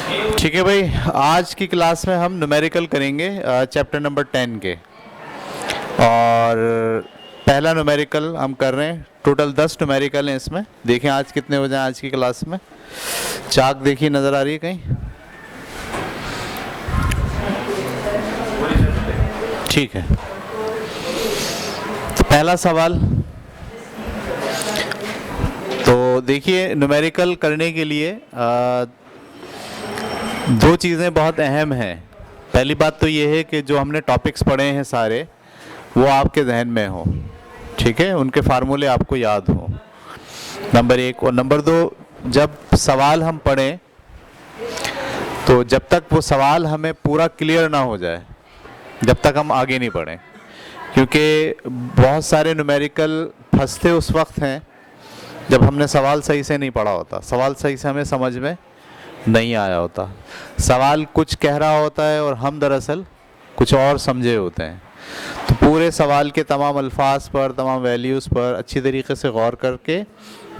ठीक है भाई, आज की क्लास में हम न्यूमेरिकल करेंगे चैप्टर नंबर 10 के। और पहला न्यूमेरिकल हम कर रहे हैं। टोटल 10 न्यूमेरिकल हैं इसमें। देखें आज कितने हो जाए आज की क्लास में। चाक देखिए, नज़र आ रही है कहीं? ठीक है, तो पहला सवाल। तो देखिए, न्यूमेरिकल करने के लिए दो चीज़ें बहुत अहम हैं। पहली बात तो ये है कि जो हमने टॉपिक्स पढ़े हैं सारे, वो आपके जहन में हो। ठीक है, उनके फार्मूले आपको याद हो, नंबर एक। और नंबर दो, जब सवाल हम पढ़ें तो जब तक वो सवाल हमें पूरा क्लियर ना हो जाए, जब तक हम आगे नहीं बढ़ें। क्योंकि बहुत सारे न्यूमेरिकल फंसते उस वक्त हैं जब हमने सवाल सही से नहीं पढ़ा होता, सवाल सही से हमें समझ में नहीं आया होता। सवाल कुछ कह रहा होता है और हम दरअसल कुछ और समझे होते हैं। तो पूरे सवाल के तमाम अल्फाज पर, तमाम वैल्यूज़ पर अच्छी तरीके से गौर करके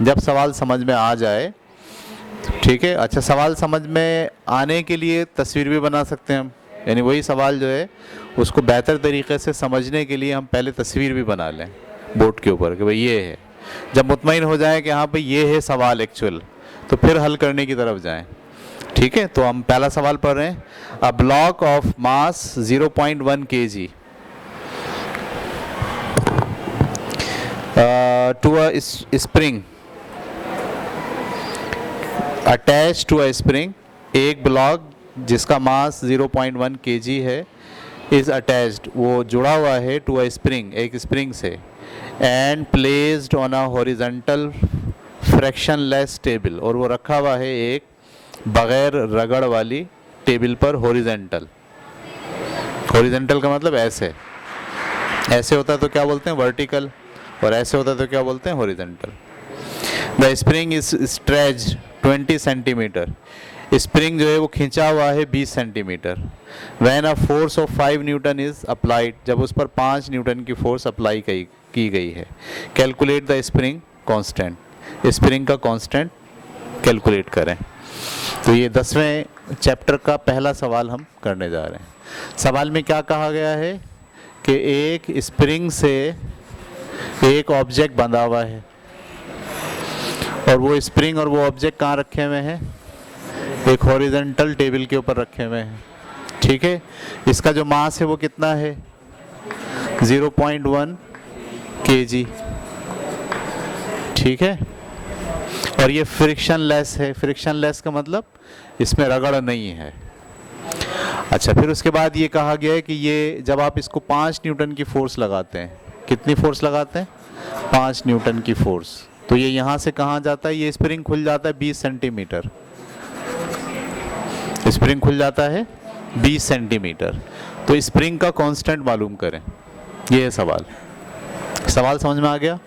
जब सवाल समझ में आ जाए, ठीक है। अच्छा, सवाल समझ में आने के लिए तस्वीर भी बना सकते हैं हम, यानी वही सवाल जो है उसको बेहतर तरीके से समझने के लिए हम पहले तस्वीर भी बना लें बोर्ड के ऊपर कि भाई ये है। जब मुतमईन हो जाए कि हाँ भाई ये है सवाल एक्चुअल, तो फिर हल करने की तरफ जाएं। ठीक है, तो हम पहला सवाल पढ़ रहे हैं। A block of mass 0.1 kg to a spring attach to a spring. एक ब्लॉक जिसका मास 0.1 kg है, इज अटैच्ड, वो जुड़ा हुआ है, टू अ स्प्रिंग, एक स्प्रिंग से, and placed on a horizontal frictionless table, और वो रखा हुआ है एक बग़ैर रगड़ वाली टेबल पर। हॉरिजॉन्टल, हॉरिजॉन्टल का मतलब ऐसे, ऐसे होता है तो क्या बोलते हैं? वर्टिकल। और ऐसे होता है तो क्या बोलते हैं? Horizontal. The spring is stretched 20 centimetre. Spring जो है वो खींचा हुआ है 20 centimetre. When a force of 5 Newton is applied, जब उस पर 5 न्यूटन की फोर्स अप्लाई की गई है। Calculate the spring constant, spring का कांस्टेंट कैलकुलेट करें। तो ये 10वें चैप्टर का पहला सवाल हम करने जा रहे हैं। सवाल में क्या कहा गया है कि एक स्प्रिंग से एक ऑब्जेक्ट बंधा हुआ है, और वो स्प्रिंग और वो ऑब्जेक्ट कहाँ रखे हुए हैं? एक हॉरिजॉन्टल टेबल के ऊपर रखे हुए हैं। ठीक है, इसका जो मास है वो कितना है? 0.1 kg। ठीक है, और ये फ्रिक्शनलेस है। फ्रिक्शनलेस का मतलब इसमें रगड़ नहीं है। अच्छा, फिर उसके बाद ये कहा गया है कि ये जब आप इसको 5 न्यूटन की फोर्स लगाते हैं, कितनी फोर्स लगाते हैं? 5 न्यूटन की फोर्स, तो ये यहाँ से कहाँ जाता है? ये स्प्रिंग खुल जाता है 20 सेंटीमीटर। स्प्रिंग खुल जाता है 20 सेंटीमीटर। तो स्प्रिंग का कांस्टेंट मालूम करें, ये है सवाल। सवाल समझ में आ गया?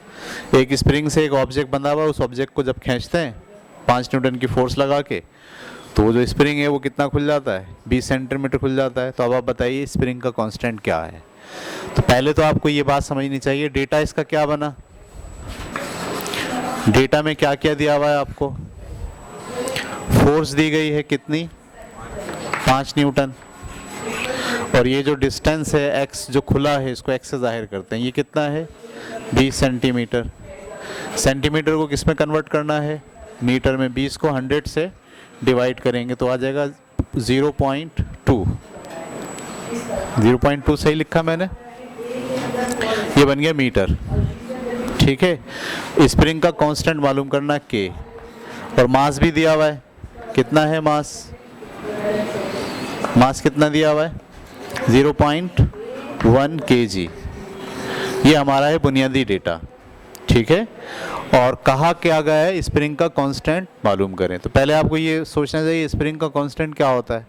एक स्प्रिंग से एक ऑब्जेक्ट बंधा हुआ, उस ऑब्जेक्ट को जब खींचते हैं 5 न्यूटन की फोर्स लगा के, तो वो जो स्प्रिंग है वो कितना खुल जाता है? 20 सेंटीमीटर खुल जाता है। तो अब आप बताइए स्प्रिंग का कांस्टेंट क्या है? तो पहले तो आपको ये बात समझनी चाहिए, डेटा इसका क्या बना, डेटा में क्या क्या दिया हुआ है आपको? फोर्स दी गई है कितनी? 5 न्यूटन। और ये जो डिस्टेंस है x जो खुला है, इसको x से जाहिर करते हैं, ये कितना है? 20 सेंटीमीटर। सेंटीमीटर को किस में कन्वर्ट करना है? मीटर में। 20 को 100 से डिवाइड करेंगे तो आ जाएगा 0.2। 0.2 सही लिखा मैंने? ये बन गया मीटर। ठीक है, स्प्रिंग का कांस्टेंट मालूम करना k, और मास भी दिया हुआ है। कितना है मास? मास कितना दिया हुआ है? 0.1 kg। ये हमारा है बुनियादी डेटा। ठीक है, और कहा क्या गया है? स्प्रिंग का कांस्टेंट मालूम करें। तो पहले आपको ये सोचना चाहिए स्प्रिंग का कांस्टेंट क्या होता है।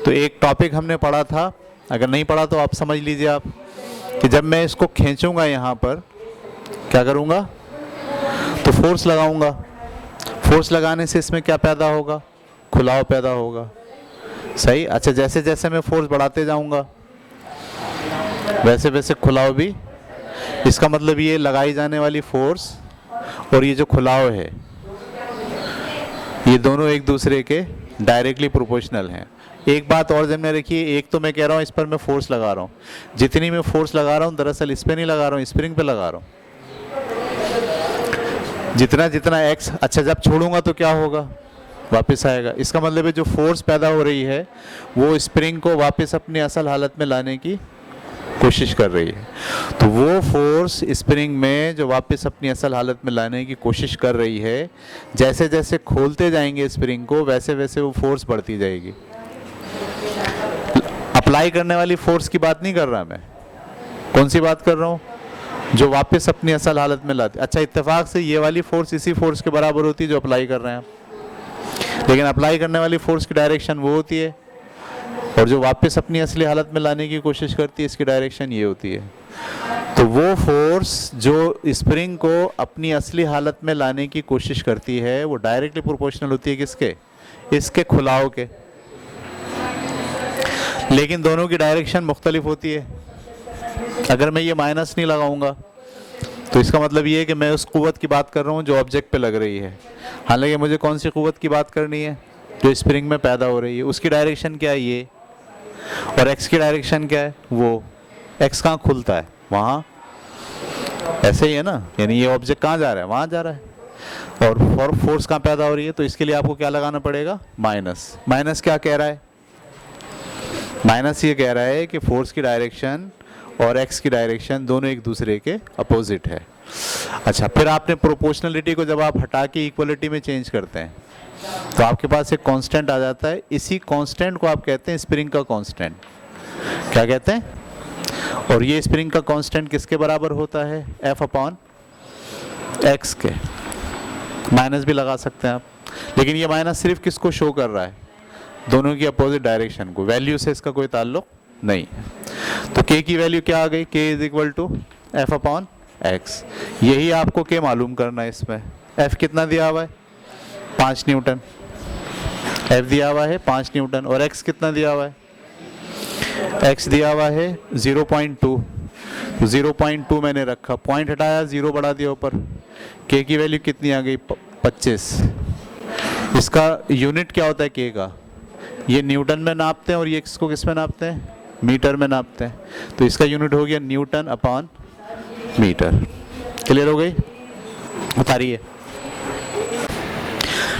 तो एक टॉपिक हमने पढ़ा था, अगर नहीं पढ़ा तो आप समझ लीजिए आप, कि जब मैं इसको खींचूंगा यहाँ पर क्या करूँगा? तो फोर्स लगाऊंगा। फोर्स लगाने से इसमें क्या पैदा होगा? खुलाव पैदा होगा। सही। अच्छा, जैसे जैसे मैं फोर्स बढ़ाते जाऊंगा वैसे वैसे खुलाव भी, इसका मतलब ये लगाई जाने वाली फोर्स और ये जो खुलाव है, ये दोनों एक दूसरे के डायरेक्टली प्रोपोर्शनल हैं। एक बात और ध्यान में रखिए, एक तो मैं कह रहा हूँ इस पर मैं फोर्स लगा रहा हूँ, जितनी मैं फोर्स लगा रहा हूँ दरअसल इस पर नहीं लगा रहा हूँ, स्प्रिंग पे लगा रहा हूँ। जितना जितना एक्स, अच्छा जब छोड़ूंगा तो क्या होगा, वापस आएगा। इसका मतलब है जो फोर्स पैदा हो रही है वो स्प्रिंग को वापस अपनी असल हालत में लाने की कोशिश कर रही है। तो वो फोर्स स्प्रिंग में जो वापस अपनी असल हालत में लाने की कोशिश कर रही है, जैसे जैसे खोलते जाएंगे स्प्रिंग को वैसे वैसे वो फोर्स बढ़ती जाएगी। अप्लाई करने वाली फोर्स की बात नहीं कर रहा मैं, कौन सी बात कर रहा हूँ, जो वापस अपनी असल हालत में लाती। अच्छा इत्तेफाक से ये वाली फोर्स इसी फोर्स के बराबर होती है जो अप्लाई कर रहे हैं, लेकिन अप्लाई करने वाली फोर्स की डायरेक्शन वो होती है और जो वापस अपनी असली हालत में लाने की कोशिश करती है इसकी डायरेक्शन ये होती है। तो वो फोर्स जो स्प्रिंग को अपनी असली हालत में लाने की कोशिश करती है वो डायरेक्टली प्रोपोर्शनल होती है किसके, इसके खुलाव के, लेकिन दोनों की डायरेक्शन मुख्तलिफ होती है। अगर मैं ये माइनस नहीं लगाऊंगा तो इसका मतलब ये है कि मैं उस कुव्वत की बात कर रहा हूँ जो ऑब्जेक्ट पे लग रही है, हालांकि मुझे कौन सी कुव्वत की बात करनी है, जो स्प्रिंग में पैदा हो रही है। उसकी डायरेक्शन क्या है ये, और एक्स की डायरेक्शन क्या है वो। एक्स कहाँ खुलता है, वहाँ, ऐसे ही है ना, यानी ये ऑब्जेक्ट कहाँ जा रहा है, वहाँ जा रहा है। और फोर्स कहाँ पैदा हो रही है, तो इसके लिए आपको क्या लगाना पड़ेगा, माइनस। माइनस क्या कह रहा है, माइनस ये कह रहा है कि फोर्स की डायरेक्शन और एक्स की डायरेक्शन दोनों एक दूसरे के अपोजिट है। अच्छा, फिर आपने प्रोपोर्शनलिटी को जब आप हटा के इक्वलिटी में चेंज करते हैं तो आपके पास एक कांस्टेंट आ जाता है। इसी कांस्टेंट को आप कहते हैं स्प्रिंग का कांस्टेंट। क्या कहते हैं, और ये स्प्रिंग का कांस्टेंट किसके बराबर होता है, एफ अपॉन एक्स के। माइनस भी लगा सकते हैं आप, लेकिन ये माइनस सिर्फ किसको शो कर रहा है, दोनों की अपोजिट डायरेक्शन को, वैल्यू से इसका कोई ताल्लुक नहीं है। तो k की वैल्यू क्या आ गई, k is equal to F upon X. यही आपको k मालूम करना है। इसमें f कितना दिया हुआ है, 5 न्यूटन, f दिया हुआ है 5 न्यूटन, और x कितना दिया हुआ है, x दिया हुआ है 0.2। 0.2 मैंने रखा, पॉइंट हटाया, 0 बढ़ा दिया ऊपर, k की वैल्यू कितनी आ गई, 25। इसका यूनिट क्या होता है k का, ये न्यूटन में नापते हैं और ये इसको किस में नापते हैं, मीटर में नापते हैं। तो इसका यूनिट हो गया न्यूटन अपॉन मीटर। क्लियर हो गई, उतारिए।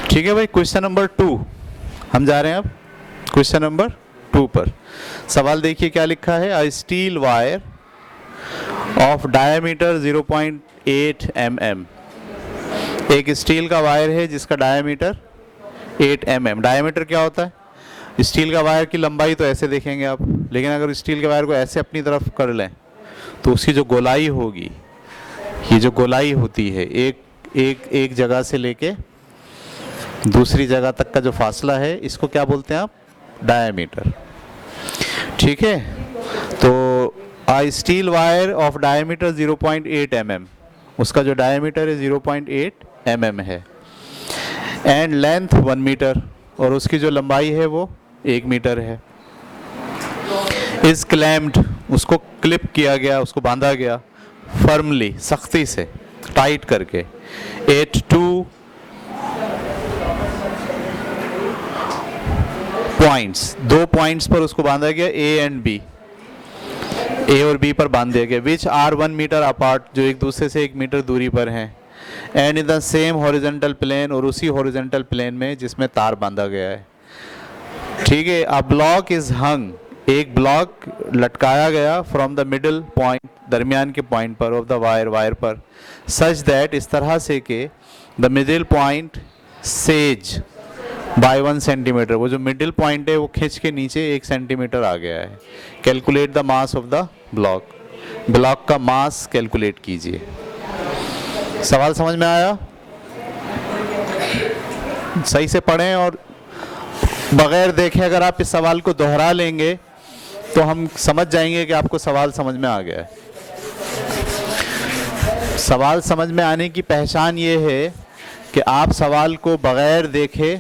ठीक है भाई, क्वेश्चन नंबर 2 हम जा रहे हैं अब क्वेश्चन नंबर 2 पर। सवाल देखिए क्या लिखा है, a steel wire of diameter 0.8 mm। एक स्टील का वायर है जिसका डायमीटर 8 mm। डायमीटर क्या होता है, स्टील का वायर की लंबाई तो ऐसे देखेंगे आप, लेकिन अगर स्टील के वायर को ऐसे अपनी तरफ कर लें तो उसकी जो गोलाई होगी, ये जो गोलाई होती है, एक जगह से लेके दूसरी जगह तक का जो फासला है, इसको क्या बोलते हैं आप, डायमीटर। ठीक है, तो a steel wire of diameter 0.8 mm, उसका जो डायमीटर है 0.8 mm है, एंड लेंथ 1 मीटर, और उसकी जो लंबाई है वो 1 मीटर है। इज क्लैम्ड, उसको क्लिप किया गया, उसको बांधा गया, फर्मली, सख्ती से, टाइट करके, एट 2 पॉइंट्स, 2 पॉइंट्स पर उसको बांधा गया, ए एंड बी, ए और बी पर बांध दिया गया, विच आर 1 मीटर अपार्ट, जो एक दूसरे से 1 मीटर दूरी पर हैं, and in the same horizontal plane, और उसी हॉरिजॉन्टल प्लेन में जिसमें तार बांधा गया है। ठीक है, अ ब्लॉक इज हंग, एक ब्लॉक लटकाया गया, फ्रॉम द मिडिल पॉइंट, दरमियान के पॉइंट पर, ऑफ द वायर, वायर पर, सच दैट, इस तरह से कि द मिडिल पॉइंट सेज बाय 1 सेंटीमीटर, वो जो मिडिल पॉइंट है वो खींच के नीचे 1 सेंटीमीटर आ गया है। Calculate the mass of the block, block का मास कैलकुलेट कीजिए। सवाल समझ में आया, सही से पढ़ें और बगैर देखे अगर आप इस सवाल को दोहरा लेंगे तो हम समझ जाएंगे कि आपको सवाल समझ में आ गया है। सवाल समझ में आने की पहचान ये है कि आप सवाल को बगैर देखे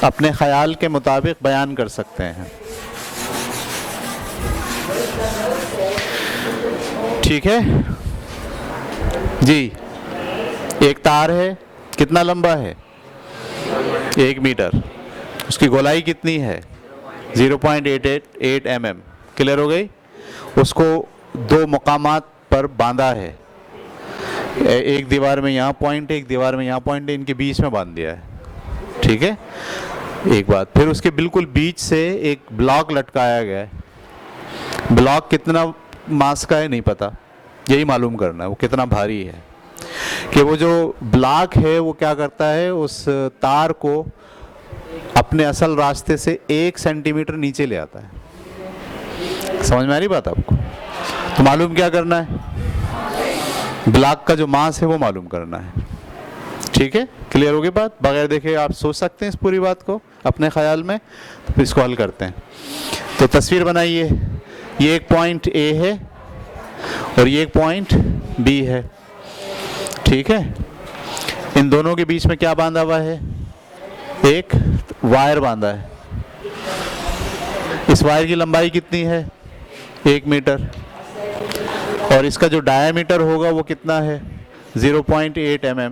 अपने ख्याल के मुताबिक बयान कर सकते हैं। ठीक है जी, एक तार है, कितना लंबा है, 1 मीटर, उसकी गोलाई कितनी है 0.888 mm, क्लियर हो गई। उसको दो मकामात पर बांधा है, एक दीवार में यहाँ पॉइंट है, एक दीवार में यहाँ पॉइंट है, इनके बीच में बांध दिया है, ठीक है। एक बात, फिर उसके बिल्कुल बीच से एक ब्लॉक लटकाया गया है। ब्लॉक कितना मास का है नहीं पता, यही मालूम करना है वो कितना भारी है, कि वो जो ब्लॉक है वो क्या करता है, उस तार को अपने असल रास्ते से 1 सेंटीमीटर नीचे ले आता है। समझ में आ रही बात आपको? तो मालूम क्या करना है, ब्लॉक का जो मास है वो मालूम करना है, ठीक है। क्लियर होगी बात? बगैर देखे आप सोच सकते हैं इस पूरी बात को अपने ख्याल में, तो फिर इसको हल करते हैं। तो तस्वीर बनाइए, ये एक पॉइंट ए है और ये एक पॉइंट बी है, ठीक है। इन दोनों के बीच में क्या बांधा हुआ है, एक वायर बांधा है। इस वायर की लंबाई कितनी है 1 मीटर, और इसका जो डायामीटर होगा वो कितना है 0.8 mm।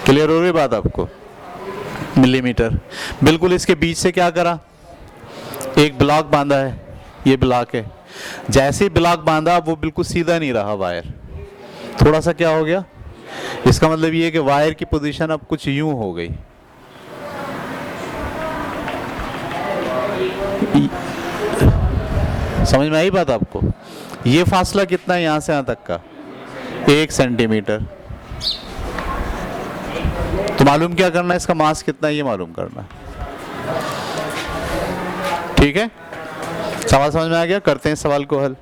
क्लियर हो रही बात आपको? मिलीमीटर। बिल्कुल इसके बीच से क्या करा, एक ब्लॉक बांधा है, ये ब्लॉक है। जैसे ही ब्लॉक बांधा वो बिल्कुल सीधा नहीं रहा वायर, थोड़ा सा क्या हो गया, इसका मतलब ये है कि वायर की पोजीशन अब कुछ यूं हो गई। समझ में आई बात आपको? ये फासला कितना है यहाँ से यहाँ तक का 1 सेंटीमीटर। तो मालूम क्या करना है, इसका मास कितना है ये मालूम करना है, ठीक है। सवाल समझ में आ गया? करते हैं सवाल को हल।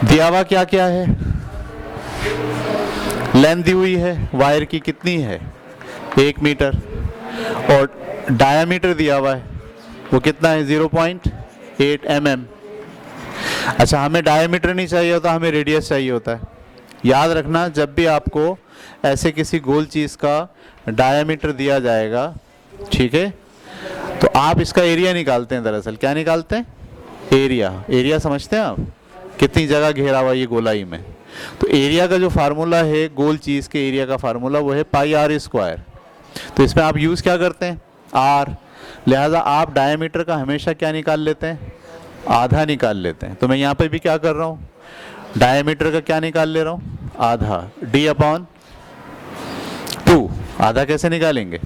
दिया हुआ क्या क्या है, लेंथ दी हुई है वायर की कितनी है 1 मीटर, और डायामीटर दिया हुआ है वो कितना है 0.8 mm। अच्छा, हमें डायामीटर नहीं चाहिए होता, हमें रेडियस चाहिए होता है। याद रखना, जब भी आपको ऐसे किसी गोल चीज़ का डायामीटर दिया जाएगा, ठीक है, तो आप इसका एरिया निकालते हैं। दरअसल क्या निकालते हैं, एरिया। एरिया समझते हैं आप, कितनी जगह घेरा हुआ ये गोलाई में। तो एरिया का जो फार्मूला है गोल चीज़ के एरिया का फार्मूला वो है πr²। तो इसमें आप यूज़ क्या करते हैं, r। लिहाजा आप डायमीटर का हमेशा क्या निकाल लेते हैं, आधा निकाल लेते हैं। तो मैं यहाँ पे भी क्या कर रहा हूँ, डायमीटर का क्या निकाल ले रहा हूँ, आधा, d/2। आधा कैसे निकालेंगे,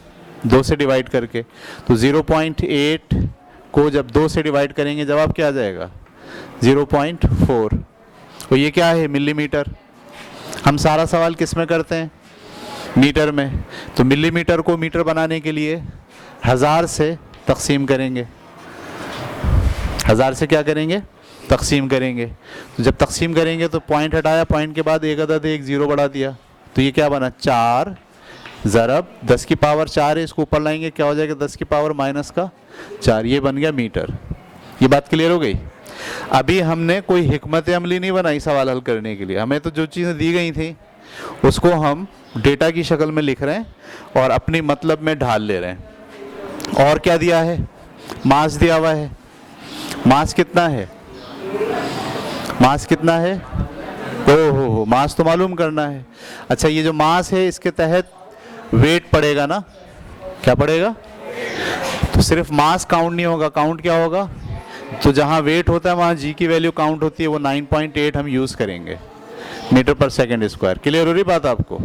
2 से डिवाइड करके। तो 0.8 को जब 2 से डिवाइड करेंगे जवाब क्या आ जाएगा 0.4। तो ये क्या है, मिलीमीटर। हम सारा सवाल किस में करते हैं, मीटर में। तो मिलीमीटर को मीटर बनाने के लिए 1000 से तकसीम करेंगे। 1000 से क्या करेंगे, तकसीम करेंगे। तो जब तकसीम करेंगे तो पॉइंट हटाया, पॉइंट के बाद एक अदद एक ज़ीरो बढ़ा दिया, तो ये क्या बना 4 ज़रब 10 की पावर 4 है, इसको ऊपर लाएंगे क्या हो जाएगा 10 की पावर -4, ये बन गया मीटर। ये बात क्लियर हो गई? अभी हमने कोई हिकमत अमली नहीं बनाई सवाल हल करने के लिए, हमें तो जो चीज़ें दी गई थी उसको हम डेटा की शक्ल में लिख रहे हैं और अपनी मतलब में ढाल ले रहे हैं। और क्या दिया है, मास दिया हुआ है। मास कितना है, मास कितना है, हो मास तो मालूम करना है। अच्छा, ये जो मास है इसके तहत वेट पड़ेगा ना, क्या पड़ेगा? तो सिर्फ मास काउंट नहीं होगा, काउंट क्या होगा, तो जहाँ वेट होता है वहाँ जी की वैल्यू काउंट होती है, वो 9.8 हम यूज़ करेंगे मीटर पर सेकंड स्क्वायर। क्लियर हो रही बात आपको?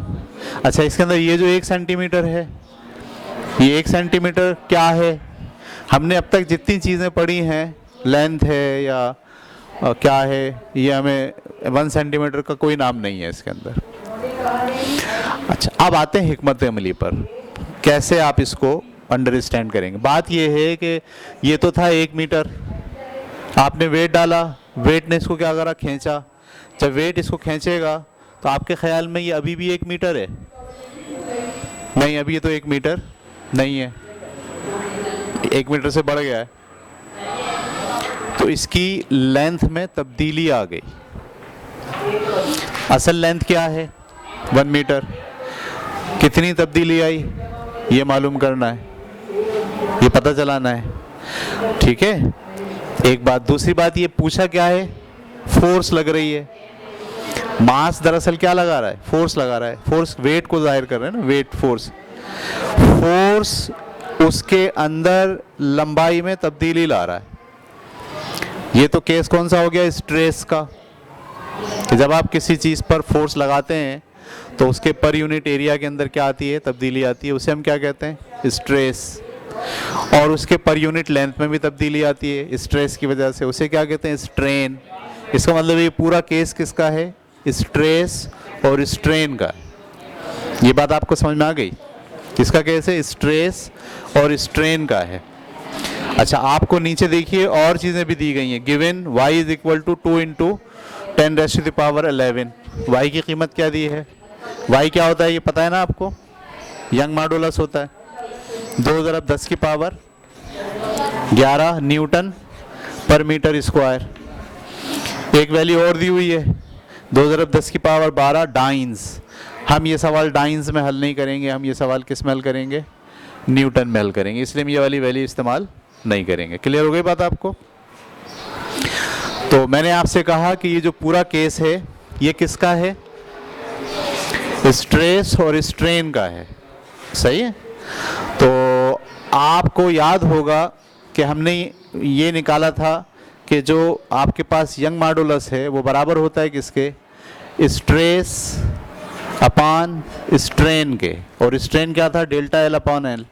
अच्छा, इसके अंदर ये जो 1 सेंटीमीटर है, ये 1 सेंटीमीटर क्या है, हमने अब तक जितनी चीज़ें पढ़ी हैं, लेंथ है या क्या है, ये हमें 1 सेंटीमीटर का कोई नाम नहीं है इसके अंदर। अच्छा, अब आते हैं हिकमत अमली पर, कैसे आप इसको अंडरस्टैंड करेंगे। बात ये है कि ये तो था 1 मीटर, आपने वेट डाला, वेट ने इसको क्या करा, खींचा। जब वेट इसको खींचेगा तो आपके ख्याल में ये अभी भी 1 मीटर है? नहीं, अभी ये तो 1 मीटर नहीं है, 1 मीटर से बढ़ गया है। तो इसकी लेंथ में तब्दीली आ गई। असल लेंथ क्या है 1 मीटर, कितनी तब्दीली आई ये मालूम करना है, ये पता चलाना है, ठीक है। एक बात। दूसरी बात, ये पूछा क्या है, फोर्स लग रही है। मास दरअसल क्या लगा रहा है, फोर्स लगा रहा है। फोर्स वेट को जाहिर कर रहे हैं ना, वेट फोर्स। फोर्स उसके अंदर लंबाई में तब्दीली ला रहा है। ये तो केस कौन सा हो गया? स्ट्रेस का, कि जब आप किसी चीज़ पर फोर्स लगाते हैं तो उसके पर यूनिट एरिया के अंदर क्या आती है? तब्दीली आती है, उसे हम क्या कहते हैं? स्ट्रेस। और उसके पर यूनिट लेंथ में भी तब्दीली आती है स्ट्रेस की वजह से, उसे क्या कहते हैं? स्ट्रेन। इसका मतलब ये पूरा केस किसका है? स्ट्रेस और स्ट्रेन का। ये बात आपको समझ में आ गई? किसका केस है? स्ट्रेस और स्ट्रेन का है। अच्छा, आपको नीचे देखिए और चीज़ें भी दी गई हैं। Given y is equal to 2 × 10⁻11। y की कीमत क्या दी है? y क्या होता है ये पता है ना आपको? यंग मॉडुलस होता है 2 × 10⁻11 न्यूटन पर मीटर स्क्वायर। एक वैल्यू और दी हुई है 2 × 10⁻12 डाइन्स। हम ये सवाल डाइन्स में हल नहीं करेंगे, हम ये सवाल किस में हल करेंगे? न्यूटन में हल करेंगे, इसलिए हम ये वाली वैल्यू इस्तेमाल नहीं करेंगे। क्लियर हो गई बात आपको? तो मैंने आपसे कहा कि ये जो पूरा केस है ये किसका है? स्ट्रेस और स्ट्रेन का है। सही है? तो आपको याद होगा कि हमने ये निकाला था कि जो आपके पास यंग मॉडुलस है वो बराबर होता है किसके? स्ट्रेस अपान स्ट्रेन के। और स्ट्रेन क्या था? ΔL/L।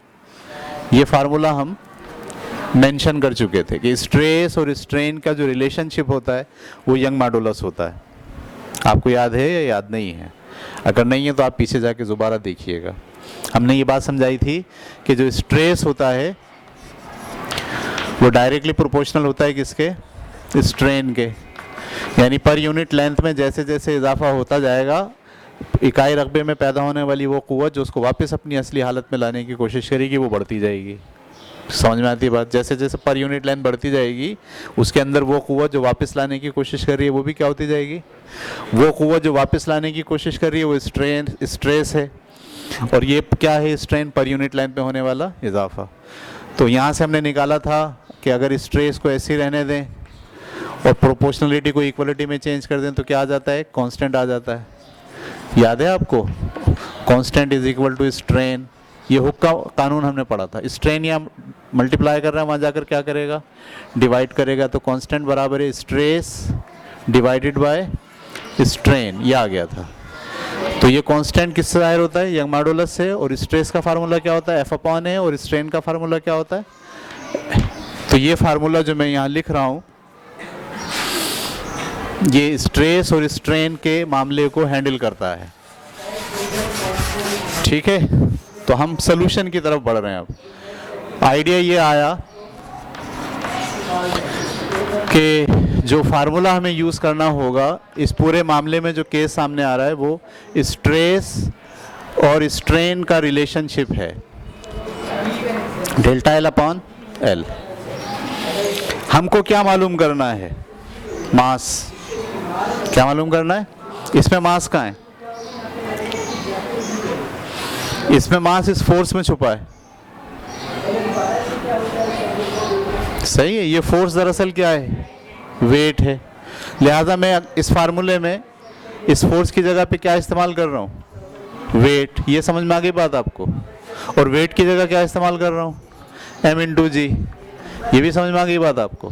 ये फार्मूला हम मेंशन कर चुके थे कि स्ट्रेस और स्ट्रेन का जो रिलेशनशिप होता है वो यंग मॉडुलस होता है। आपको याद है या याद नहीं है? अगर नहीं है तो आप पीछे जाके दोबारा देखिएगा। हमने ये बात समझाई थी कि जो स्ट्रेस होता है वो डायरेक्टली प्रोपोर्शनल होता है किसके? स्ट्रेन के। यानी पर यूनिट लेंथ में जैसे जैसे इजाफा होता जाएगा, इकाई रकबे में पैदा होने वाली वो क़ुव्वत जो उसको वापस अपनी असली हालत में लाने की कोशिश करेगी वो बढ़ती जाएगी। समझ में आती है बात? जैसे जैसे पर यूनिट लेंथ बढ़ती जाएगी उसके अंदर वो क़ुव्वत जो वापस लाने की कोशिश कर रही है वो भी क्या होती जाएगी? वो क़ुव्वत जो वापस लाने की कोशिश कर रही है वो स्ट्रेस है। और ये क्या है? स्ट्रेन, पर यूनिट लेंथ में होने वाला इजाफा। तो यहाँ से हमने निकाला था कि अगर स्ट्रेस को ऐसे ही रहने दें और प्रोपोर्शनलिटी को इक्वलिटी में चेंज कर दें तो क्या आ जाता है? कांस्टेंट आ जाता है। याद है आपको? Constant is equal to strain. ये हुक का कानून हमने पढ़ा था। स्ट्रेन या मल्टीप्लाई कर रहा है, वहाँ जाकर क्या करेगा? डिवाइड करेगा। तो कांस्टेंट बराबर है स्ट्रेस डिवाइडेड बाय स्ट्रेन। ये आ गया था। तो ये कांस्टेंट किससे ज़ाहिर होता है? यंग मॉडुलस से। और स्ट्रेस का फार्मूला क्या होता है? F/A। और स्ट्रेन का फार्मूला क्या होता है? तो ये फार्मूला जो मैं यहाँ लिख रहा हूँ ये स्ट्रेस और स्ट्रेन के मामले को हैंडल करता है। ठीक है? तो हम सॉल्यूशन की तरफ बढ़ रहे हैं। अब आइडिया ये आया कि जो फार्मूला हमें यूज़ करना होगा इस पूरे मामले में, जो केस सामने आ रहा है वो स्ट्रेस और स्ट्रेन का रिलेशनशिप है ΔL/L। हमको क्या मालूम करना है? मास। क्या मालूम करना है? इसमें मास कहाँ है? इसमें मास इस फोर्स में छुपा है। सही है? ये फोर्स दरअसल क्या है? वेट है। लिहाजा मैं इस फार्मूले में इस फोर्स की जगह पे क्या इस्तेमाल कर रहा हूँ? वेट। ये समझ में आ गई बात आपको? और वेट की जगह क्या इस्तेमाल कर रहा हूँ? m/g। ये भी समझ में आ गई बात आपको?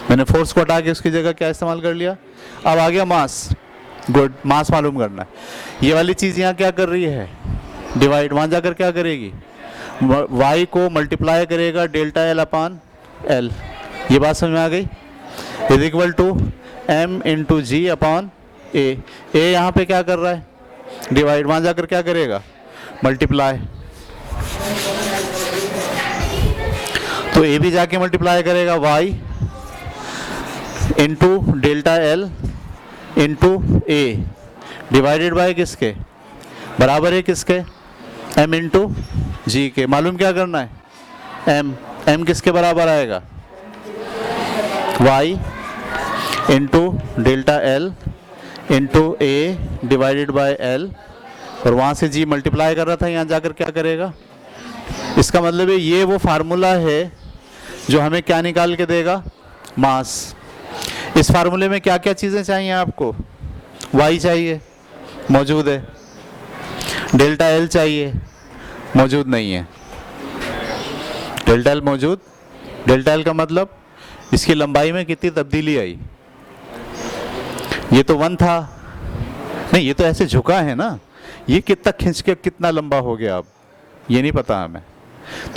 मैंने फोर्स को हटा के उसकी जगह क्या इस्तेमाल कर लिया। अब आ गया मास। गुड। मास मालूम करना है। ये वाली चीज़ यहाँ क्या कर रही है? डिवाइड। वहाँ जाकर क्या करेगी? y को मल्टीप्लाई करेगा ΔL/L। ये बात समझ में आ गई? Is equal to m/g/a। a यहाँ पे क्या कर रहा है? डिवाइड। वहाँ जाकर क्या करेगा? मल्टीप्लाई। तो a भी जाके मल्टीप्लाई करेगा y into ΔL into a divided by किसके? बराबर है किसके? m/g के। मालूम क्या करना है? m किसके बराबर आएगा? y into ΔL into a divided by l। और वहाँ से g मल्टीप्लाई कर रहा था, यहाँ जाकर क्या करेगा? इसका मतलब है ये वो फार्मूला है जो हमें क्या निकाल के देगा? मास। इस फार्मूले में क्या क्या चीज़ें चाहिए आपको? y चाहिए, मौजूद है। ΔL चाहिए, मौजूद नहीं है। डेल्टा एल मौजूद। डेल्टा एल का मतलब इसकी लंबाई में कितनी तब्दीली आई। ये तो 1 था, नहीं ये तो ऐसे झुका है ना, ये कितना खींच के कितना लंबा हो गया अब ये नहीं पता हमें,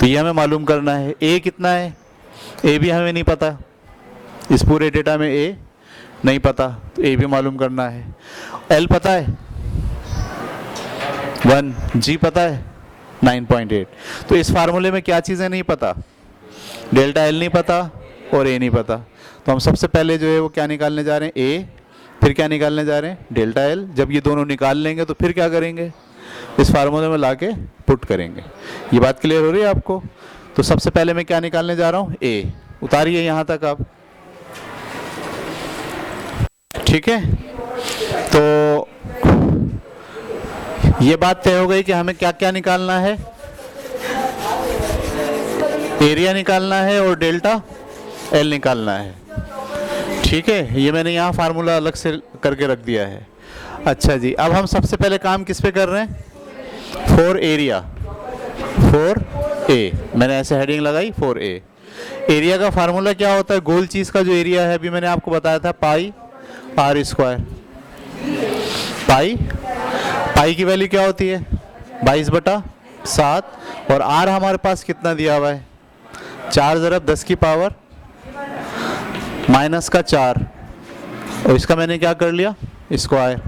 तो ये हमें मालूम करना है। ए कितना है, ए भी हमें नहीं पता, इस पूरे डेटा में ए नहीं पता, तो ए भी मालूम करना है। एल पता है 1, जी पता है 9.8। तो इस फार्मूले में क्या चीज़ें नहीं पता, डेल्टा एल नहीं पता और ए नहीं पता। तो हम सबसे पहले जो है वो क्या निकालने जा रहे हैं, ए, फिर क्या निकालने जा रहे हैं, डेल्टा एल। जब ये दोनों निकाल लेंगे तो फिर क्या करेंगे, इस फार्मूले में लाके पुट करेंगे। ये बात क्लियर हो रही है आपको। तो सबसे पहले मैं क्या निकालने जा रहा हूँ, ए। उतारिए यहाँ तक आप, ठीक है। तो ये बात तय हो गई कि हमें क्या क्या निकालना है, एरिया निकालना है और डेल्टा एल निकालना है, ठीक है। ये मैंने यहाँ फार्मूला अलग से करके रख दिया है। अच्छा जी, अब हम सबसे पहले काम किस पे कर रहे हैं, फॉर एरिया, फॉर ए, मैंने ऐसे हेडिंग लगाई फॉर ए। एरिया का फार्मूला क्या होता है, गोल चीज़ का जो एरिया है, अभी मैंने आपको बताया था पाई आर स्क्वायर। पाई की वैल्यू क्या होती है 22/7, और आर हमारे पास कितना दिया हुआ है 4 × 10 की पावर -4, और इसका मैंने क्या कर लिया स्क्वायर,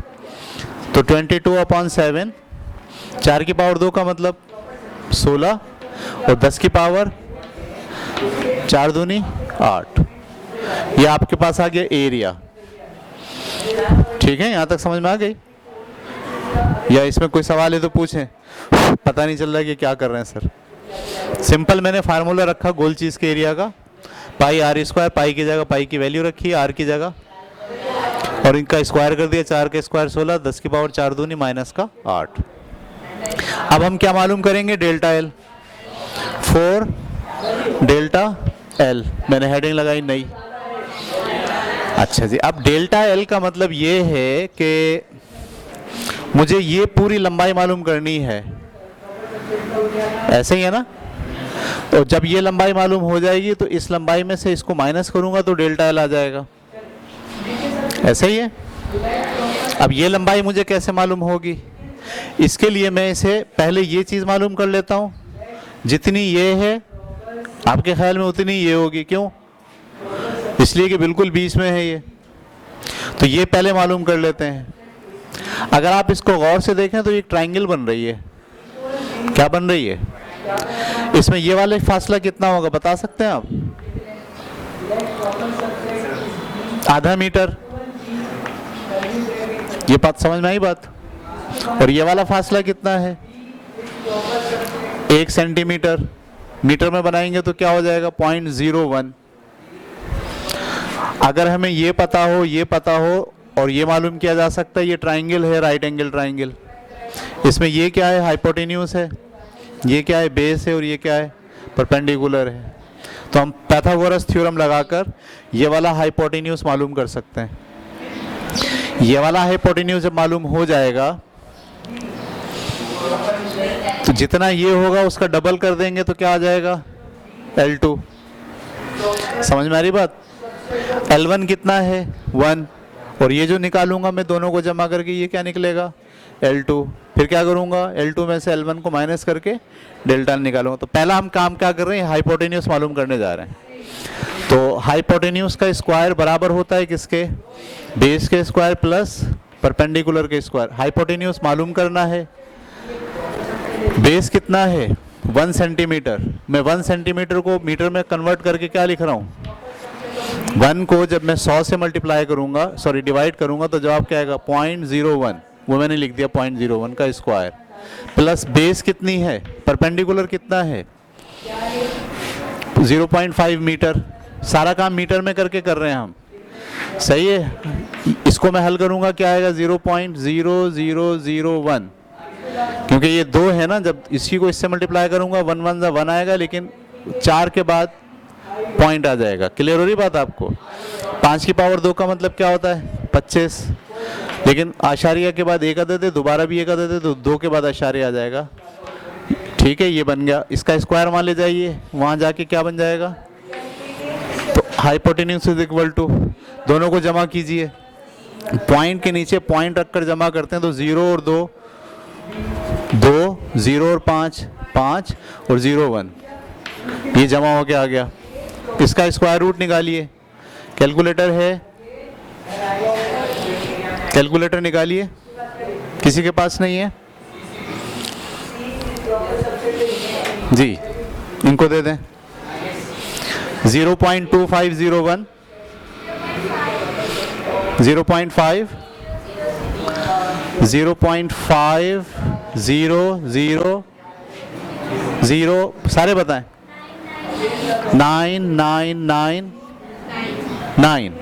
तो 22/7, 4 की पावर 2 का मतलब 16, और 10 की पावर 4 दूनी 8। ये आपके पास आ गया एरिया, ठीक है। यहाँ तक समझ में आ गई, या इसमें कोई सवाल है तो पूछें, पता नहीं चल रहा है कि क्या कर रहे हैं सर। सिंपल मैंने फार्मूला रखा गोल चीज़ के एरिया का, पाई आर स्क्वायर, पाई की जगह पाई की वैल्यू रखी आर की जगह, और इनका स्क्वायर कर दिया, 4 का स्क्वायर 16, 10 की पावर 4 दूनी -8। अब हम क्या मालूम करेंगे, delta L, for delta L, मैंने हेडिंग लगाई नहीं। अच्छा जी, अब डेल्टा एल का मतलब ये है कि मुझे ये पूरी लंबाई मालूम करनी है, ऐसे ही है ना। तो जब ये लंबाई मालूम हो जाएगी तो इस लंबाई में से इसको माइनस करूंगा तो डेल्टा एल आ जाएगा, ऐसे ही है। अब ये लंबाई मुझे कैसे मालूम होगी, इसके लिए मैं इसे पहले ये चीज़ मालूम कर लेता हूँ, जितनी ये है आपके ख्याल में उतनी ये होगी, क्यों, इसलिए कि बिल्कुल बीच में है ये, तो ये पहले मालूम कर लेते हैं। अगर आप इसको गौर से देखें तो एक ट्रायंगल बन रही है, क्या बन रही है, इसमें ये वाला फासला कितना होगा बता सकते हैं आप, आधा मीटर, ये बात समझ में आई बात। और ये वाला फासला कितना है 1 सेंटीमीटर, मीटर में बनाएंगे तो क्या हो जाएगा 0.01। अगर हमें ये पता हो, ये पता हो, और ये मालूम किया जा सकता है ये ट्रायंगल है, राइट एंगल ट्रायंगल, इसमें ये क्या है हाइपोटेन्यूज है, ये क्या है बेस है, और ये क्या है परपेंडिकुलर है। तो हम पाइथागोरस थ्योरम लगाकर ये वाला हाइपोटेन्यूज मालूम कर सकते हैं। ये वाला हाइपोटेन्यूज जब मालूम हो जाएगा तो जितना ये होगा उसका डबल कर देंगे तो क्या आ जाएगा L2। समझ में आ रही बात। L1 कितना है 1, और ये जो निकालूंगा मैं दोनों को जमा करके ये क्या निकलेगा L2। फिर क्या करूंगा L2 में से L1 को माइनस करके डेल्टा निकालूंगा। तो पहला हम काम क्या कर रहे हैं, हाइपोटेन्यूज मालूम करने जा रहे हैं। तो हाइपोटेन्यूज का स्क्वायर बराबर होता है किसके, बेस के स्क्वायर प्लस परपेंडिकुलर के स्क्वायर। हाइपोटेन्यूज मालूम करना है, बेस कितना है 1 सेंटीमीटर, मैं 1 सेंटीमीटर को मीटर में कन्वर्ट करके क्या लिख रहा हूँ 1 को जब मैं 100 से मल्टीप्लाई करूंगा, सॉरी डिवाइड करूंगा, तो जवाब क्या आएगा 0.01, वो मैंने लिख दिया 0.01 का स्क्वायर, प्लस बेस कितनी है, परपेंडिकुलर कितना है 0.5 मीटर। सारा काम मीटर में करके कर रहे हैं हम, सही है। इसको मैं हल करूंगा क्या आएगा 0.0001, क्योंकि ये 2 है ना, जब इसी को इससे मल्टीप्लाई करूंगा 1 1 1 आएगा, लेकिन 4 के बाद पॉइंट आ जाएगा। क्लियर हो रही बात आपको। 5 की पावर 2 का मतलब क्या होता है 25, लेकिन आशारिया के बाद 1 आ देते, दोबारा भी 1 आ देते तो 2 के बाद आशारिया आ जाएगा। ठीक है, ये बन गया। इसका स्क्वायर वहाँ ले जाइए, वहाँ जाके क्या बन जाएगा, तो हाइपोटेन्यूज इज इक्वल टू, दोनों को जमा कीजिए, पॉइंट के नीचे पॉइंट रखकर जमा करते हैं तो 0 और 2 2, 0 और 5 5 और 0 1, ये जमा होके आ गया। इसका स्क्वायर रूट निकालिए, कैलकुलेटर है, कैलकुलेटर निकालिए, किसी के पास नहीं है जी, इनको दे दें। 0.2501, 0.5, 0.5000, सारे बताएं। 9999,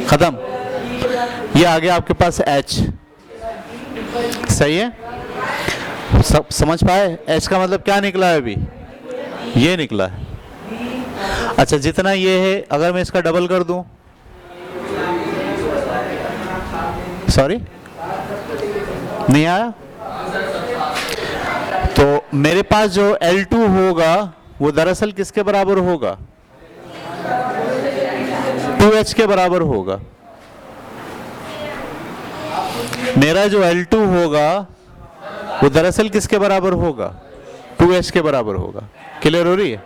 खत्म। ये आ गया आपके पास h, सही है, सब समझ पाए। h का मतलब क्या निकला है अभी, ये निकला है। अच्छा, जितना ये है अगर मैं इसका डबल कर दूं, सॉरी नहीं आया, तो मेरे पास जो L2 होगा वो दरअसल किसके बराबर होगा, 2h के बराबर होगा। मेरा जो L2 होगा वो दरअसल किसके बराबर होगा, 2h के बराबर होगा। क्लियर हो रही है?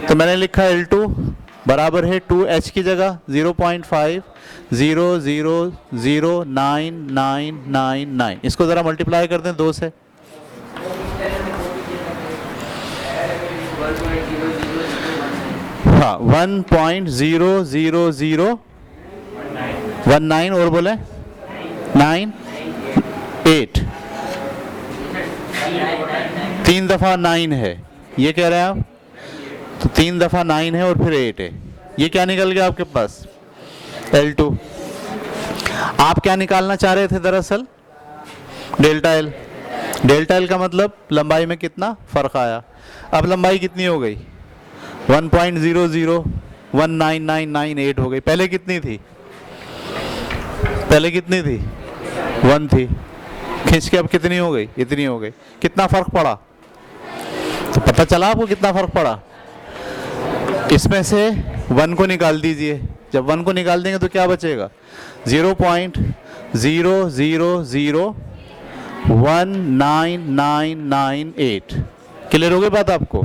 तो मैंने लिखा L2 बराबर है 2h की जगह 0.50009999, इसको ज़रा मल्टीप्लाई कर दें 2 से। हाँ, 1.00019 और बोले 98, 3 दफ़ा 9 है, ये कह रहे हैं आप, तो 3 दफ़ा 9 है और फिर 8 है। ये क्या निकल गया आपके पास, L2। आप क्या निकालना चाह रहे थे दरअसल, डेल्टा एल। डेल्टा एल का मतलब लंबाई में कितना फ़र्क आया। अब लंबाई कितनी हो गई, 1.0019998 हो गई। पहले कितनी थी, पहले कितनी थी, 1 थी, खींच के अब कितनी हो गई, इतनी हो गई। कितना फ़र्क पड़ा, तो पता चला आपको कितना फ़र्क पड़ा। इसमें से 1 को निकाल दीजिए, जब 1 को निकाल देंगे तो क्या बचेगा, 0.000199998। क्लियर हो गई बात आपको?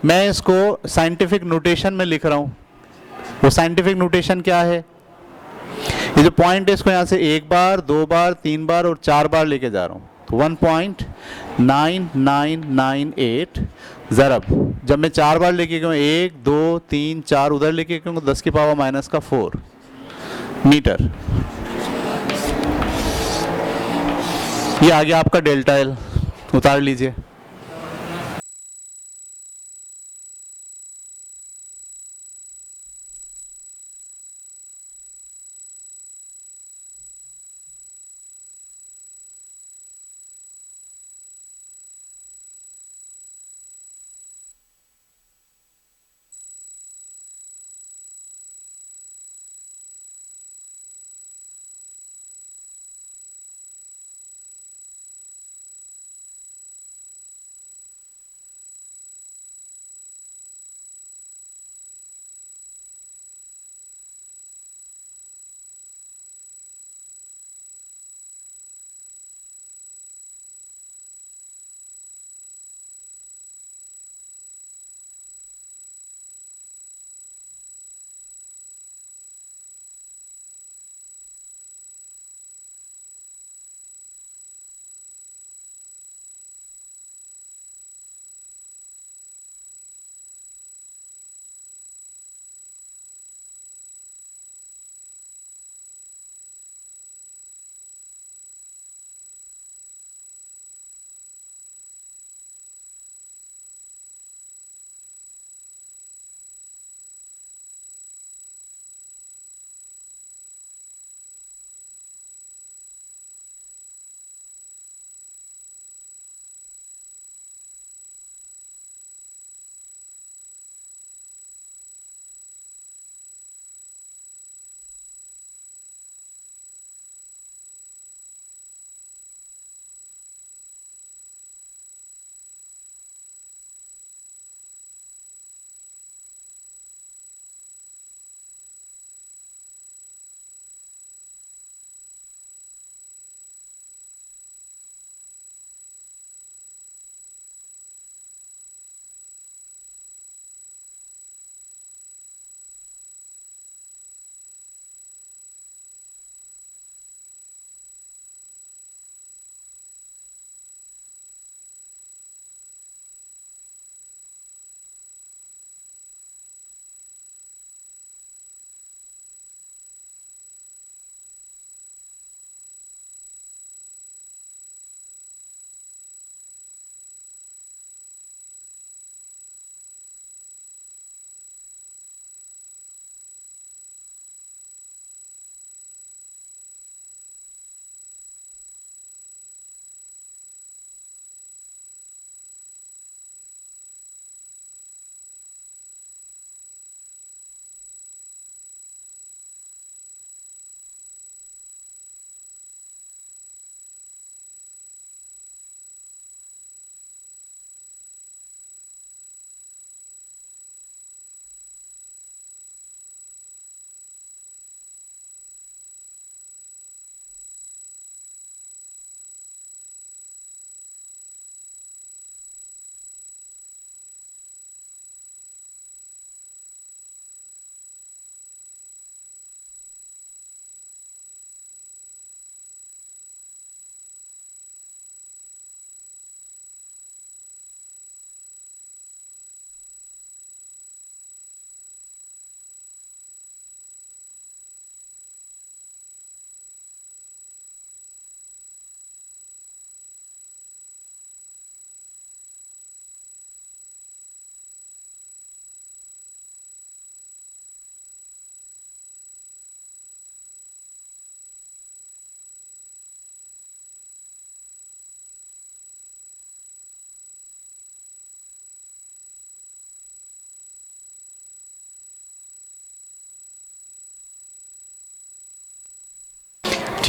मैं इसको साइंटिफिक नोटेशन में लिख रहा हूँ। वो साइंटिफिक नोटेशन क्या है, ये जो पॉइंट है इसको यहाँ से 1 बार 2 बार 3 बार और 4 बार लेके जा रहा हूँ, तो 1.9998 ज़रब, जब मैं 4 बार लेके गया 1 2 3 4 उधर लेके गया 10 की पावर माइनस का 4 मीटर। ये आ गया आपका डेल्टा एल, उतार लीजिए।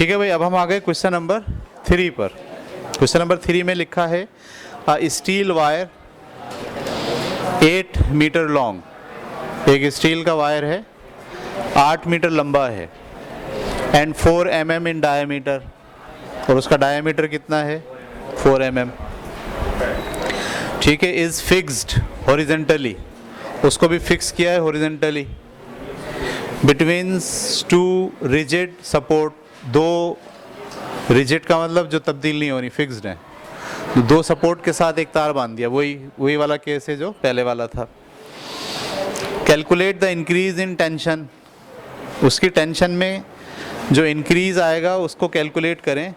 ठीक है भाई, अब हम आ गए क्वेश्चन नंबर 3 पर। क्वेश्चन नंबर 3 में लिखा है स्टील वायर 8 मीटर लॉन्ग, एक स्टील का वायर है 8 मीटर लंबा है, एंड 4 mm इन डायमीटर, और उसका डायमीटर कितना है 4 mm। ठीक है, इज़ फिक्स्ड हॉरिजेंटली, उसको भी फिक्स किया है horizontally, between 2 rigid support, 2 rigid का मतलब जो तब्दील नहीं होनी, फिक्स्ड है, तो 2 सपोर्ट के साथ एक तार बांध दिया, वही वाला केस है जो पहले वाला था। Calculate the increase in tension, उसकी टेंशन में जो इंक्रीज आएगा उसको कैलकुलेट करें।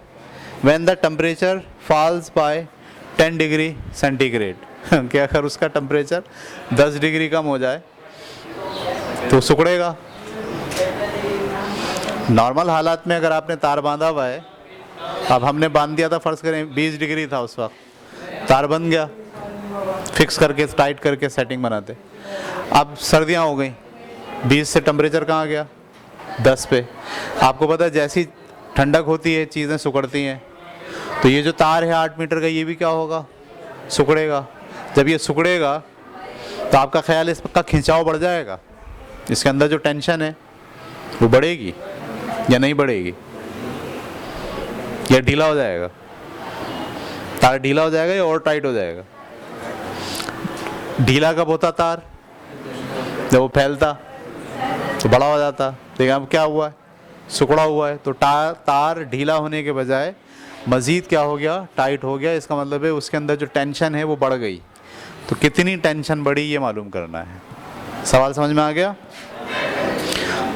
When the temperature falls by 10 degree centigrade कि अगर उसका टेम्परेचर 10 डिग्री कम हो जाए तो सिकुड़ेगा। नॉर्मल हालात में अगर आपने तार बांधा हुआ है, अब हमने बांध दिया था, फ़र्ज़ करें 20 डिग्री था उस वक्त, तार बन गया, फिक्स करके टाइट करके सेटिंग बनाते। अब सर्दियाँ हो गई, 20 से टेम्परेचर कहाँ गया 10 पे। आपको पता है जैसी ठंडक होती है चीज़ें सिकुड़ती हैं, तो ये जो तार है 8 मीटर का, ये भी क्या होगा, सिकुड़ेगा। जब ये सिकुड़ेगा तो आपका ख्याल इसका खिंचाव बढ़ जाएगा, इसके अंदर जो टेंशन है वो बढ़ेगी या नहीं बढ़ेगी, या ढीला हो जाएगा, तार ढीला हो जाएगा या और टाइट हो जाएगा। ढीला कब होता तार, जब वो फैलता तो बड़ा हो जाता। देखिए अब क्या हुआ है, सिकुड़ा हुआ है, तो तार ढीला होने के बजाय मज़ीद क्या हो गया, टाइट हो गया। इसका मतलब है उसके अंदर जो टेंशन है वो बढ़ गई। तो कितनी टेंशन बढ़ी ये मालूम करना है। सवाल समझ में आ गया?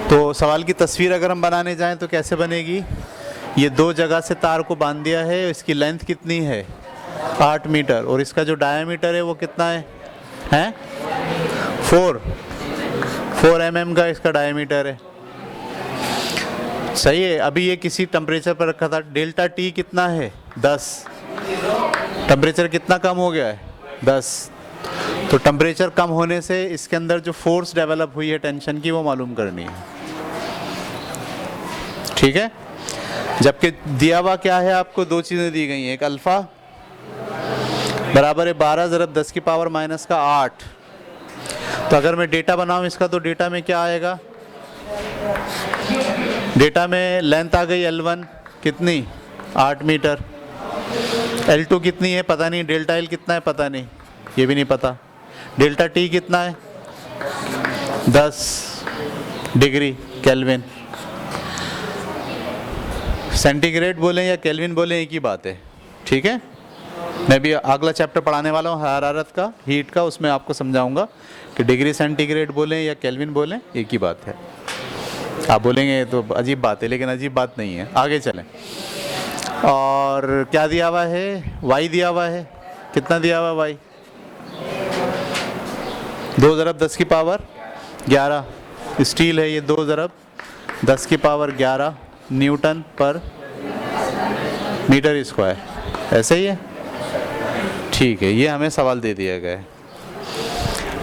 तो सवाल की तस्वीर अगर हम बनाने जाएं तो कैसे बनेगी, ये 2 जगह से तार को बांध दिया है, इसकी लेंथ कितनी है 8 मीटर, और इसका जो डायमीटर है वो कितना है 4 mm का इसका डायमीटर है। सही है। अभी ये किसी टेम्परेचर पर रखा था, डेल्टा टी कितना है 10, टेम्परेचर कितना कम हो गया है 10, तो टेम्परेचर कम होने से इसके अंदर जो फोर्स डेवलप हुई है टेंशन की वो मालूम करनी है। ठीक है, जबकि दिया हुआ क्या है, आपको 2 चीज़ें दी गई हैं, एक अल्फ़ा बराबर है 12 × 10⁻⁻8। तो अगर मैं डेटा बनाऊं इसका, तो डेटा में क्या आएगा, डेटा में लेंथ आ गई L1 कितनी 8 मीटर, L2 कितनी है पता नहीं, डेल्टा L कितना है पता नहीं, ये भी नहीं पता, डेल्टा T कितना है 10 डिग्री केल्विन। सेंटीग्रेड बोलें या केल्विन बोलें एक ही बात है। ठीक है, मैं भी अगला चैप्टर पढ़ाने वाला हूँ हरारत का, हीट का, उसमें आपको समझाऊंगा कि डिग्री सेंटीग्रेड बोलें या केल्विन बोलें एक ही बात है। आप बोलेंगे तो अजीब बात है, लेकिन अजीब बात नहीं है। आगे चलें, और क्या दिया हुआ है, वाई दिया हुआ है, कितना दिया हुआ वाई 2 × 10⁻11 स्टील है ये, 2 × 10⁻11 न्यूटन पर मीटर स्क्वायर, ऐसे ही है। ठीक है, ये हमें सवाल दे दिया गया है।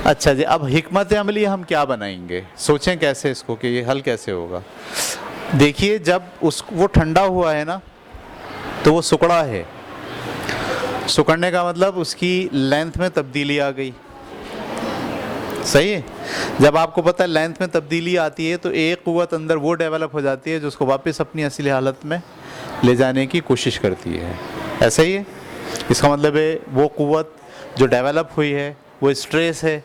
अच्छा जी, अब हिकमत अमली हम क्या बनाएंगे, सोचें कैसे इसको कि ये हल कैसे होगा। देखिए, जब वो ठंडा हुआ है ना, तो वो सिकुड़ा है, सिकुड़ने का मतलब उसकी लेंथ में तब्दीली आ गई। सही है, जब आपको पता है लेंथ में तब्दीली आती है तो एक क़ुव्वत अंदर वो डेवलप हो जाती है जो उसको वापस अपनी असली हालत में ले जाने की कोशिश करती है। ऐसा ही है, इसका मतलब है वो क़ुव्वत जो डेवलप हुई है वो स्ट्रेस है,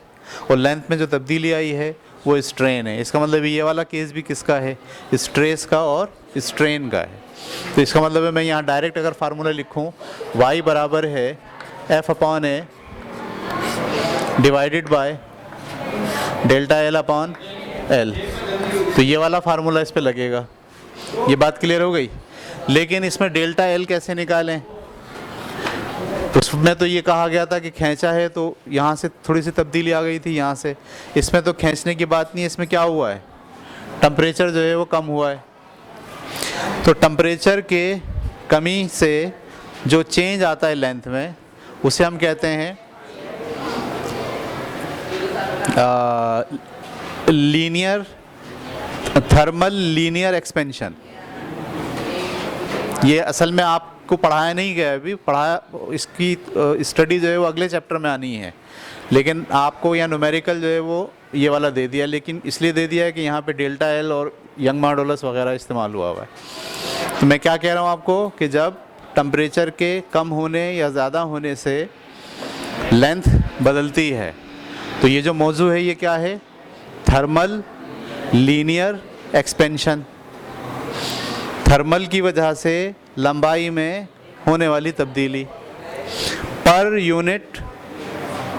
और लेंथ में जो तब्दीली आई है वो स्ट्रेन है। इसका मतलब ये वाला केस भी किसका है, स्ट्रेस का और स्ट्रेन का है। तो इसका मतलब है मैं यहाँ डायरेक्ट अगर फार्मूला लिखूँ, y बराबर है F/A divided by delta L/L, तो ये वाला फार्मूला इस पे लगेगा। ये बात क्लियर हो गई। लेकिन इसमें डेल्टा L कैसे निकालें, उसमें तो ये कहा गया था कि खींचा है तो यहाँ से थोड़ी सी तब्दीली आ गई थी यहाँ से, इसमें तो खींचने की बात नहीं है। इसमें क्या हुआ है, टेम्परेचर जो है वो कम हुआ है। तो टेम्परेचर के कमी से जो चेंज आता है लेंथ में, उसे हम कहते हैं लीनियर थर्मल लीनियर एक्सपेंशन। ये असल में आपको पढ़ाया नहीं गया है अभी, पढ़ाया, इसकी स्टडी जो है वो अगले चैप्टर में आनी है, लेकिन आपको यहाँ न्यूमेरिकल जो है वो ये वाला दे दिया, लेकिन इसलिए दे दिया है कि यहाँ पे डेल्टा एल और यंग मॉडुलस वगैरह इस्तेमाल हुआ हुआ है। तो मैं क्या कह रहा हूँ आपको कि जब टेम्परेचर के कम होने या ज़्यादा होने से लेंथ बदलती है, तो ये जो मौजू है ये क्या है? Thermal linear expansion. थर्मल की वजह से लंबाई में होने वाली तब्दीली per unit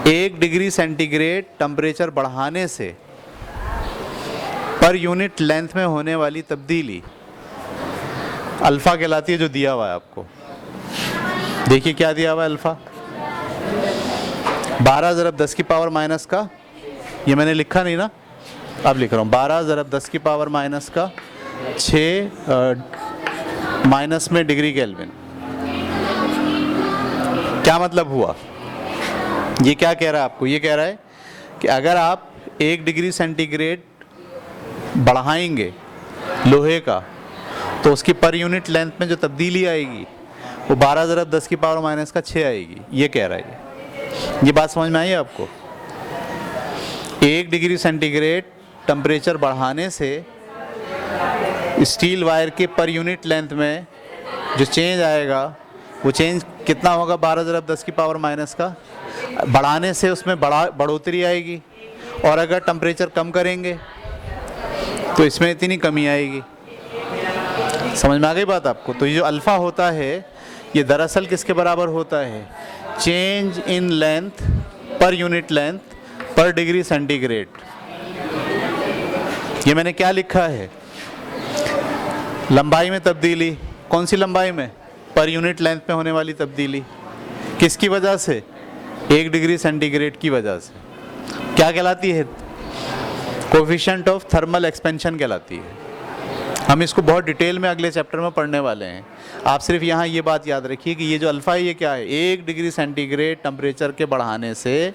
1 degree centigrade temperature बढ़ाने से पर यूनिट लेंथ में होने वाली तब्दीली अल्फ़ा कहलाती है, जो दिया हुआ है आपको। देखिए क्या दिया हुआ है अल्फ़ा, 12 ज़रब 10 की पावर माइनस का, ये मैंने लिखा नहीं ना, अब लिख रहा हूँ, 12 ज़रब 10 की पावर माइनस का 6 माइनस में डिग्री केल्विन। क्या मतलब हुआ? ये क्या कह रहा है आपको? ये कह रहा है कि अगर आप 1 डिग्री सेंटीग्रेड बढ़ाएंगे लोहे का, तो उसकी पर यूनिट लेंथ में जो तब्दीली आएगी वो 12 ज़रब 10 की पावर माइनस का 6 आएगी। ये कह रहा है। ये बात समझ में आई है आपको? 1 डिग्री सेंटीग्रेड टेम्परेचर बढ़ाने से स्टील वायर के पर यूनिट लेंथ में जो चेंज आएगा वो चेंज कितना होगा? 12 ज़रब 10 की पावर माइनस का। बढ़ाने से उसमें बढ़ोतरी आएगी, और अगर टेम्परेचर कम करेंगे तो इसमें इतनी कमी आएगी। समझ में आ गई बात आपको? तो ये जो अल्फ़ा होता है ये दरअसल किसके बराबर होता है? Change in length per unit length पर डिग्री सेंटीग्रेड। ये मैंने क्या लिखा है? लंबाई में तब्दीली। कौन सी लंबाई में? पर यूनिट लेंथ में होने वाली तब्दीली। किसकी वजह से? 1 डिग्री सेंटीग्रेड की वजह से। क्या कहलाती है? कोफिशिएंट ऑफ थर्मल एक्सपेंशन कहलाती है। हम इसको बहुत डिटेल में अगले चैप्टर में पढ़ने वाले हैं। आप सिर्फ यहाँ ये बात याद रखिए कि ये जो अल्फ़ा है ये क्या है? 1 डिग्री सेंटीग्रेड टेम्परेचर के बढ़ाने से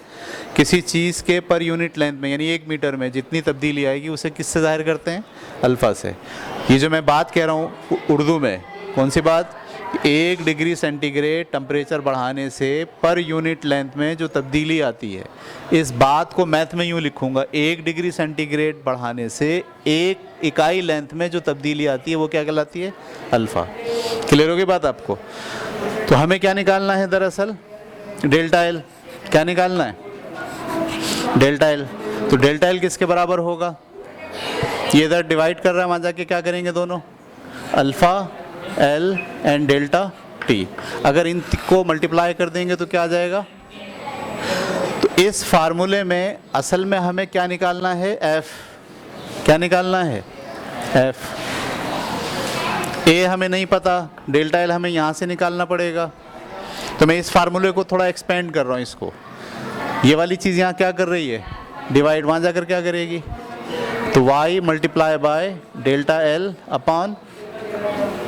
किसी चीज़ के पर यूनिट लेंथ में, यानी 1 मीटर में जितनी तब्दीली आएगी उसे किससे ज़ाहिर करते हैं? अल्फ़ा से। ये जो मैं बात कह रहा हूँ उर्दू में, कौन सी बात? 1 डिग्री सेंटीग्रेड टेम्परेचर बढ़ाने से पर यूनिट लेंथ में जो तब्दीली आती है, इस बात को मैथ में यूँ लिखूँगा, 1 डिग्री सेंटीग्रेड बढ़ाने से 1 इकाई लेंथ में जो तब्दीली आती है वो क्या कहलाती है? अल्फ़ा। क्लियर हो गई बात आपको? तो हमें क्या निकालना है दरअसल? Delta L. क्या निकालना है? Delta L. तो डेल्टा एल किसके बराबर होगा? ये इधर डिवाइड कर रहा है, वहाँ जाके क्या करेंगे दोनों? Alpha L and delta T. अगर इन को मल्टीप्लाई कर देंगे तो क्या आ जाएगा? तो इस फार्मूले में असल में हमें क्या निकालना है? एफ। क्या निकालना है? एफ। ए हमें नहीं पता, डेल्टा एल हमें यहाँ से निकालना पड़ेगा। तो मैं इस फार्मूले को थोड़ा एक्सपेंड कर रहा हूँ इसको। ये वाली चीज़ यहाँ क्या कर रही है? डिवाइड। वहाँ जाकर क्या करेगी? तो y multiply by delta L upon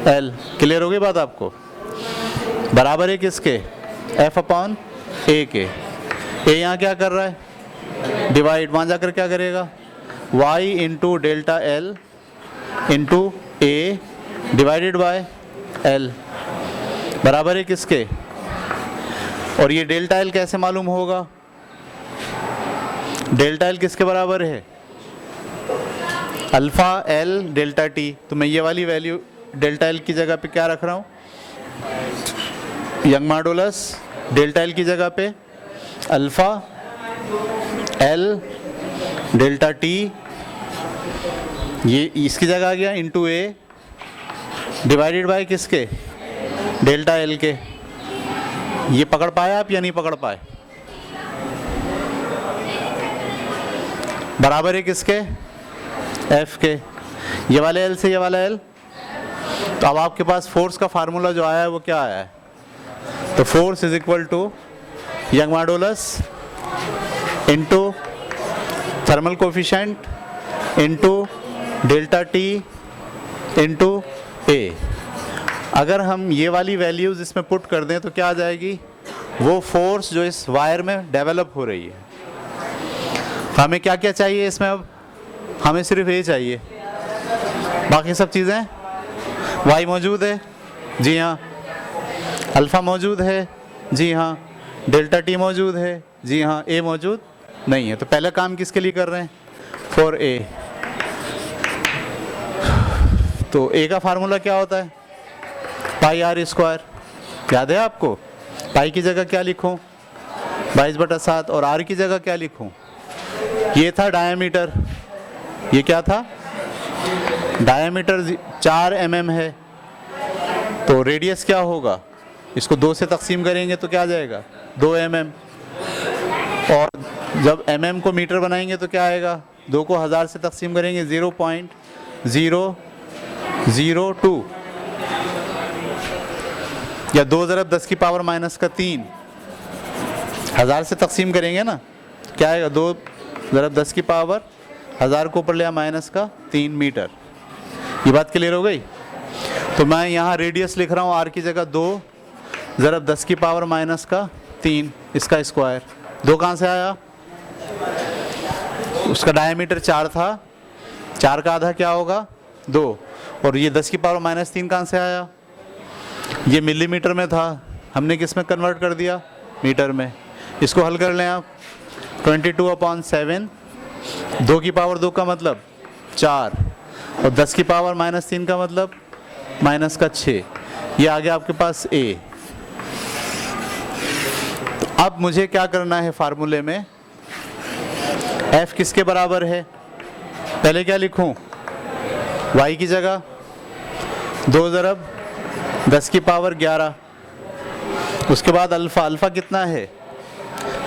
L. Clear हो गई बात आपको? बराबर है किसके? एफ अपॉन ए के। ए यहाँ क्या कर रहा है? डिवाइड। वहाँ जाकर क्या करेगा? y into delta L into A divided by L बराबर है किसके? और ये डेल्टा एल कैसे मालूम होगा? डेल्टा एल किसके बराबर है? Alpha L delta T. तो मैं ये वाली वैल्यू डेल्टा एल की जगह पे क्या रख रहा हूँ? Young modulus. डेल्टा एल की जगह पे अल्फ़ा एल डेल्टा टी, ये इसकी जगह आ गया, इंटू ए डिवाइडेड बाय किसके? डेल्टा एल के। ये पकड़ पाए आप या नहीं पकड़ पाए? बराबर है किसके? एफ के। ये वाले एल से ये वाला एल। तो अब आपके पास फोर्स का फार्मूला जो आया है वो क्या आया है? तो force is equal to Young modulus into thermal coefficient into delta T into A. अगर हम ये वाली वैल्यूज़ इसमें पुट कर दें तो क्या आ जाएगी? वो फोर्स जो इस वायर में डेवलप हो रही है। तो हमें क्या क्या चाहिए इसमें? अब हमें सिर्फ ए चाहिए, बाकी सब चीज़ें y मौजूद है, जी हाँ। अल्फ़ा मौजूद है? जी हाँ। डेल्टा टी मौजूद है? जी हाँ। ए मौजूद नहीं है। तो पहला काम किसके लिए कर रहे हैं? For a. तो ए का फार्मूला क्या होता है? पाई आर स्क्वायर। याद है आपको? पाई की जगह क्या लिखूं? 22/7। और आर की जगह क्या लिखूं? ये था डायामीटर। ये क्या था? डायामीटर 4 mm है। तो रेडियस क्या होगा? इसको 2 से तकसीम करेंगे तो क्या आ जाएगा? 2 mm। और जब mm को मीटर बनाएंगे तो क्या आएगा? 2 को 1000 से तकसीम करेंगे 0.002, या 2 ज़रब 10 की पावर -3। 1000 से तकसीम करेंगे ना, क्या आएगा? 2 ज़रब 10 की पावर 1000 को ऊपर लिया -3 मीटर। ये बात क्लियर हो गई? तो मैं यहाँ रेडियस लिख रहा हूँ आर की जगह 2 ज़रब 10 की पावर -3 इसका स्क्वायर। 2 कहाँ से आया? उसका डायमीटर 4 था, 4 का आधा क्या होगा? 2। और ये 10 की पावर -3 कहाँ से आया? ये मिलीमीटर में था, हमने किस में कन्वर्ट कर दिया? मीटर में। इसको हल कर लें आप। 22/7, 2 की पावर 2 का मतलब 4, और 10 की पावर -3 का मतलब -6। ये आ गया आपके पास ए। तो अब मुझे क्या करना है फार्मूले में? एफ किसके बराबर है? पहले क्या लिखूं? वाई की जगह 2 ज़रब 10 की पावर 11। उसके बाद अल्फ़ा, अल्फ़ा कितना है?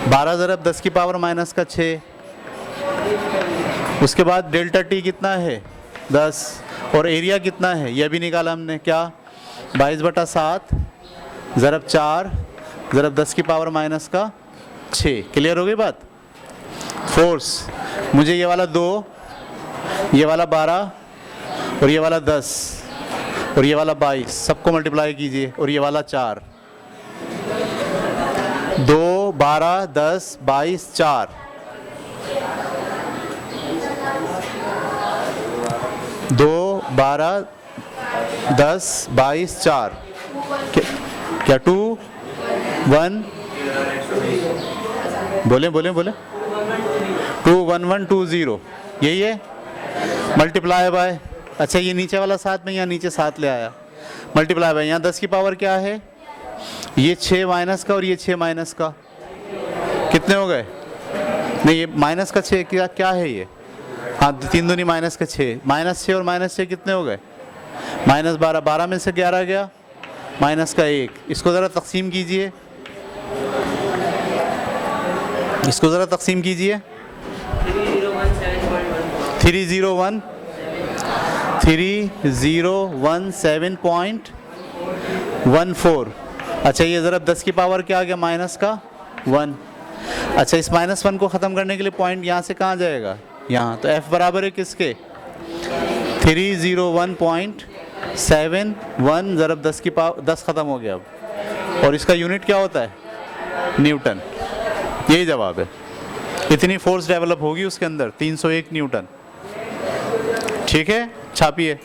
12 ज़रब 10 की पावर -6। उसके बाद डेल्टा टी कितना है? 10। और एरिया कितना है? यह भी निकाला हमने, क्या? 22/7 ज़रब 4 ज़रब 10 की पावर -6। क्लियर हो गई बात? फोर्स, मुझे ये वाला 2, ये वाला 12, और ये वाला 10, और ये वाला 22, सबको मल्टीप्लाई कीजिए। और ये वाला 4, 2, 12, 10, 22, 4। 2, 12, 10, 22, 4। क्या 2, 1? बोले 21120, यही है? मल्टीप्लाई बाय, अच्छा ये नीचे वाला 7 में यहाँ नीचे 7 ले आया, मल्टीप्लाई बाय यहाँ 10 की पावर क्या है? ये 6 माइनस का और ये 6 माइनस का, कितने हो गए? नहीं, ये माइनस का 6 क्या है ये? हाँ, 3 दूनी -6, -6 और -6 कितने हो गए? -12। 12 में से 11 गया, -1। इसको ज़रा तकसीम कीजिए, इसको ज़रा तकसीम कीजिए। 3017.14। अच्छा, ये ज़रा 10 की पावर क्या आ गया? -1। अच्छा, इस -1 को ख़त्म करने के लिए पॉइंट यहाँ से कहाँ जाएगा? यहाँ। तो F बराबर है किसके? 301.71 ज़रब 10 की पावर 10 ख़त्म हो गया अब। और इसका यूनिट क्या होता है? न्यूटन। यही जवाब है। इतनी फोर्स डेवलप होगी उसके अंदर, 301 न्यूटन। ठीक है, छापिए।